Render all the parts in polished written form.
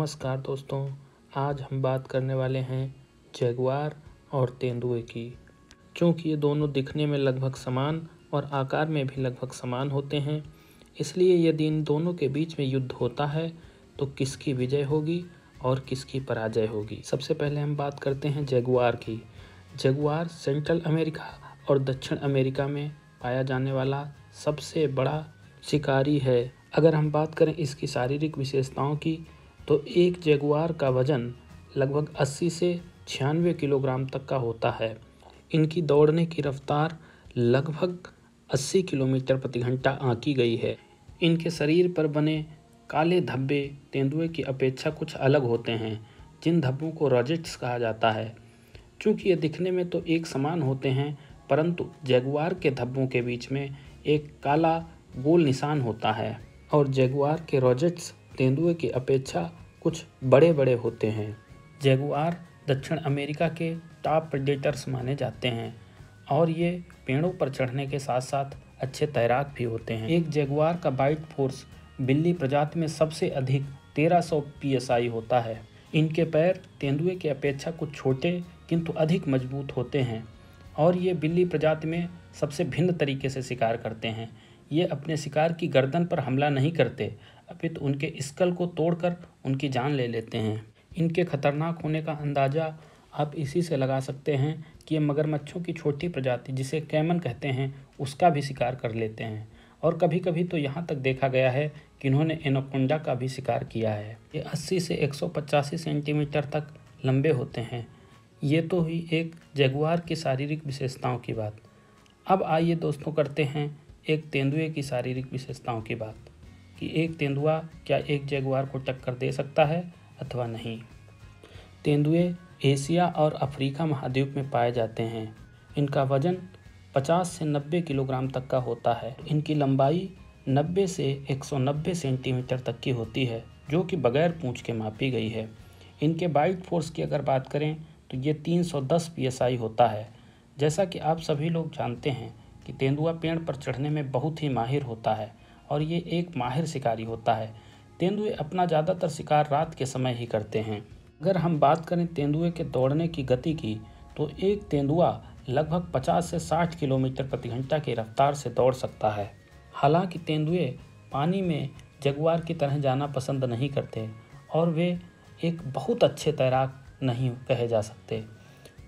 नमस्कार दोस्तों, आज हम बात करने वाले हैं जगुआर और तेंदुए की। क्योंकि ये दोनों दिखने में लगभग समान और आकार में भी लगभग समान होते हैं, इसलिए यदि इन दोनों के बीच में युद्ध होता है तो किसकी विजय होगी और किसकी पराजय होगी। सबसे पहले हम बात करते हैं जगुआर की। जगुआर सेंट्रल अमेरिका और दक्षिण अमेरिका में पाया जाने वाला सबसे बड़ा शिकारी है। अगर हम बात करें इसकी शारीरिक विशेषताओं की तो एक जगुआर का वजन लगभग 80 से 96 किलोग्राम तक का होता है। इनकी दौड़ने की रफ्तार लगभग 80 किलोमीटर प्रति घंटा आंकी गई है। इनके शरीर पर बने काले धब्बे तेंदुए की अपेक्षा कुछ अलग होते हैं, जिन धब्बों को रोजेट्स कहा जाता है। चूँकि ये दिखने में तो एक समान होते हैं, परंतु जगुआर के धब्बों के बीच में एक काला गोल निशान होता है और जगुआर के रोजेट्स तेंदुए की अपेक्षा कुछ बड़े बड़े होते हैं। जगुआर दक्षिण अमेरिका के टॉप प्रेडेटर्स माने जाते हैं और ये पेड़ों पर चढ़ने के साथ साथ अच्छे तैराक भी होते हैं। एक जगुआर का बाइट फोर्स बिल्ली प्रजाति में सबसे अधिक 1300 psi होता है। इनके पैर तेंदुए की अपेक्षा कुछ छोटे किंतु अधिक मजबूत होते हैं और ये बिल्ली प्रजाति में सबसे भिन्न तरीके से शिकार करते हैं। ये अपने शिकार की गर्दन पर हमला नहीं करते, अपितु उनके स्कल को तोड़कर उनकी जान ले लेते हैं। इनके खतरनाक होने का अंदाज़ा आप इसी से लगा सकते हैं कि ये मगरमच्छों की छोटी प्रजाति जिसे कैमन कहते हैं उसका भी शिकार कर लेते हैं और कभी कभी तो यहाँ तक देखा गया है कि इन्होंने एनाकोंडा का भी शिकार किया है। ये 80 से 185 सेंटीमीटर तक लंबे होते हैं। ये तो हुई एक जगुआर की शारीरिक विशेषताओं की बात। अब आइए दोस्तों करते हैं एक तेंदुए की शारीरिक विशेषताओं की बात कि एक तेंदुआ क्या एक जगुआर को टक्कर दे सकता है अथवा नहीं। तेंदुए एशिया और अफ्रीका महाद्वीप में पाए जाते हैं। इनका वजन 50 से 90 किलोग्राम तक का होता है। इनकी लंबाई 90 से 190 सेंटीमीटर तक की होती है, जो कि बगैर पूंछ के मापी गई है। इनके बाइट फोर्स की अगर बात करें तो ये 310 psi होता है। जैसा कि आप सभी लोग जानते हैं कि तेंदुआ पेड़ पर चढ़ने में बहुत ही माहिर होता है और ये एक माहिर शिकारी होता है। तेंदुए अपना ज़्यादातर शिकार रात के समय ही करते हैं। अगर हम बात करें तेंदुए के दौड़ने की गति की तो एक तेंदुआ लगभग 50 से 60 किलोमीटर प्रति घंटा की रफ्तार से दौड़ सकता है। हालांकि तेंदुए पानी में जगुआर की तरह जाना पसंद नहीं करते और वे एक बहुत अच्छे तैराक नहीं कहे जा सकते।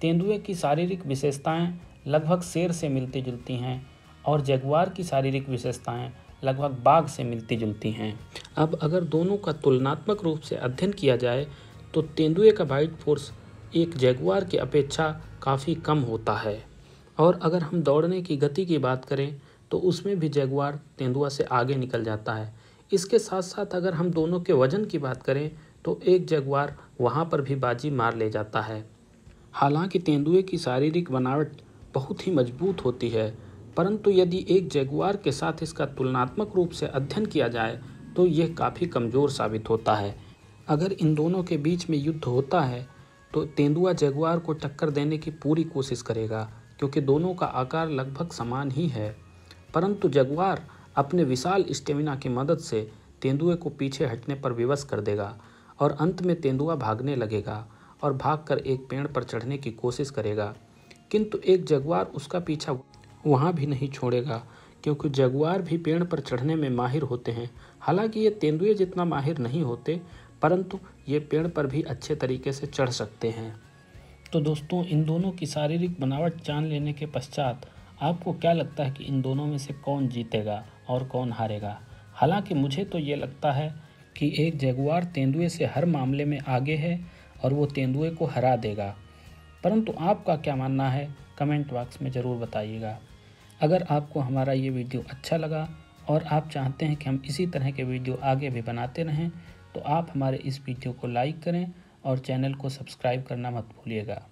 तेंदुए की शारीरिक विशेषताएं लगभग शेर से मिलती जुलती हैं और जगुआर की शारीरिक विशेषताएं लगभग बाघ से मिलती जुलती हैं। अब अगर दोनों का तुलनात्मक रूप से अध्ययन किया जाए तो तेंदुए का बाइट फोर्स एक जगुआर की अपेक्षा काफ़ी कम होता है और अगर हम दौड़ने की गति की बात करें तो उसमें भी जगुआर तेंदुआ से आगे निकल जाता है। इसके साथ साथ अगर हम दोनों के वजन की बात करें तो एक जगुआर वहाँ पर भी बाजी मार ले जाता है। हालांकि तेंदुए की शारीरिक बनावट बहुत ही मजबूत होती है, परंतु यदि एक जगुआर के साथ इसका तुलनात्मक रूप से अध्ययन किया जाए तो यह काफ़ी कमज़ोर साबित होता है। अगर इन दोनों के बीच में युद्ध होता है तो तेंदुआ जगुआर को टक्कर देने की पूरी कोशिश करेगा, क्योंकि दोनों का आकार लगभग समान ही है। परंतु जगुआर अपने विशाल स्टेमिना की मदद से तेंदुए को पीछे हटने पर विवश कर देगा और अंत में तेंदुआ भागने लगेगा और भागकर एक पेड़ पर चढ़ने की कोशिश करेगा, किंतु एक जगुआर उसका पीछा वहाँ भी नहीं छोड़ेगा, क्योंकि जगुआर भी पेड़ पर चढ़ने में माहिर होते हैं। हालांकि ये तेंदुए जितना माहिर नहीं होते, परंतु ये पेड़ पर भी अच्छे तरीके से चढ़ सकते हैं। तो दोस्तों, इन दोनों की शारीरिक बनावट जान लेने के पश्चात आपको क्या लगता है कि इन दोनों में से कौन जीतेगा और कौन हारेगा? हालांकि मुझे तो ये लगता है कि एक जगुआर तेंदुए से हर मामले में आगे है और वो तेंदुए को हरा देगा। परंतु आपका क्या मानना है कमेंट बॉक्स में ज़रूर बताइएगा। अगर आपको हमारा ये वीडियो अच्छा लगा और आप चाहते हैं कि हम इसी तरह के वीडियो आगे भी बनाते रहें तो आप हमारे इस वीडियो को लाइक करें और चैनल को सब्सक्राइब करना मत भूलिएगा।